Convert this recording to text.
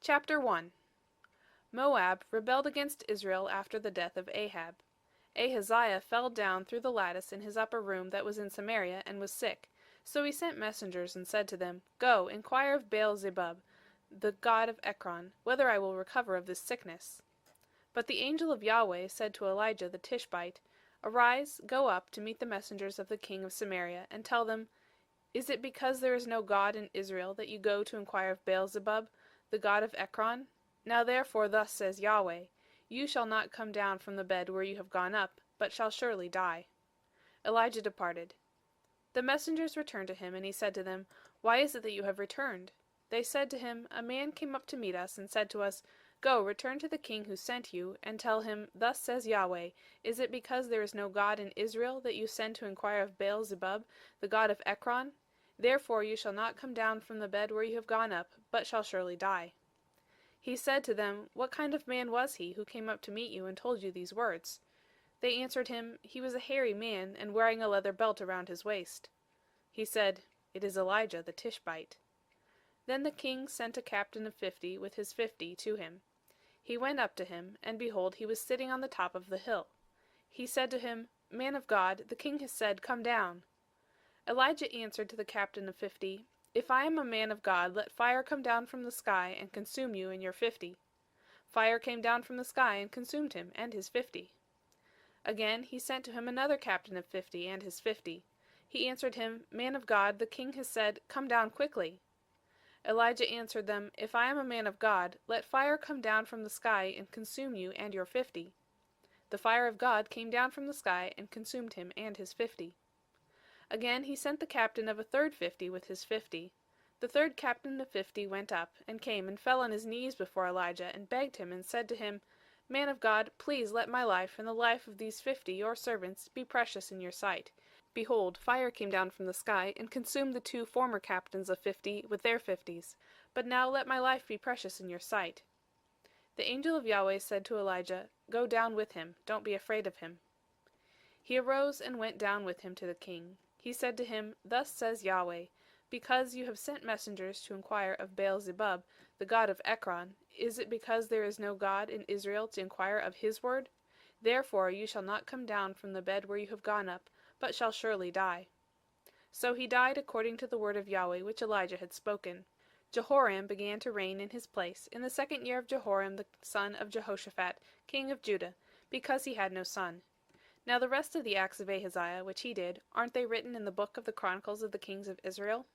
Chapter 1. Moab rebelled against Israel after the death of Ahab. Ahaziah fell down through the lattice in his upper room that was in Samaria, and was sick. So he sent messengers, and said to them, Go, inquire of Baal-zebub, the god of Ekron, whether I will recover of this sickness. But the angel of Yahweh said to Elijah the Tishbite, Arise, go up to meet the messengers of the king of Samaria, and tell them, Is it because there is no God in Israel that you go to inquire of Baal-zebub, the god of Ekron? Now therefore thus says Yahweh, You shall not come down from the bed where you have gone up, but shall surely die. Elijah departed. The messengers returned to him, and he said to them, Why is it that you have returned? They said to him, A man came up to meet us, and said to us, Go, return to the king who sent you, and tell him, Thus says Yahweh, Is it because there is no God in Israel that you send to inquire of Baal-zebub, the god of Ekron? Therefore you shall not come down from the bed where you have gone up, but shall surely die. He said to them, What kind of man was he who came up to meet you and told you these words? They answered him, He was a hairy man, and wearing a leather belt around his waist. He said, It is Elijah the Tishbite. Then the king sent a captain of 50 with his 50 to him. He went up to him, and behold, he was sitting on the top of the hill. He said to him, Man of God, the king has said, Come down. Elijah answered to the captain of 50, If I am a man of God, let fire come down from the sky and consume you and your 50. Fire came down from the sky and consumed him and his 50. Again he sent to him another captain of 50 and his 50. He answered him, Man of God, the king has said, Come down quickly. Elijah answered them, If I am a man of God, let fire come down from the sky and consume you and your 50. The fire of God came down from the sky and consumed him and his 50. Again he sent the captain of a third 50 with his 50. The third captain of 50 went up, and came and fell on his knees before Elijah, and begged him, and said to him, Man of God, please let my life and the life of these 50 your servants be precious in your sight. Behold, fire came down from the sky, and consumed the two former captains of 50 with their 50s. But now let my life be precious in your sight. The angel of Yahweh said to Elijah, Go down with him, don't be afraid of him. He arose and went down with him to the king. He said to him, Thus says Yahweh, Because you have sent messengers to inquire of Baal-zebub, the god of Ekron, is it because there is no God in Israel to inquire of his word? Therefore you shall not come down from the bed where you have gone up, but shall surely die. So he died according to the word of Yahweh which Elijah had spoken. Jehoram began to reign in his place in the 2nd year of Jehoram the son of Jehoshaphat, king of Judah, because he had no son. Now the rest of the acts of Ahaziah which he did, aren't they written in the book of the Chronicles of the kings of Israel?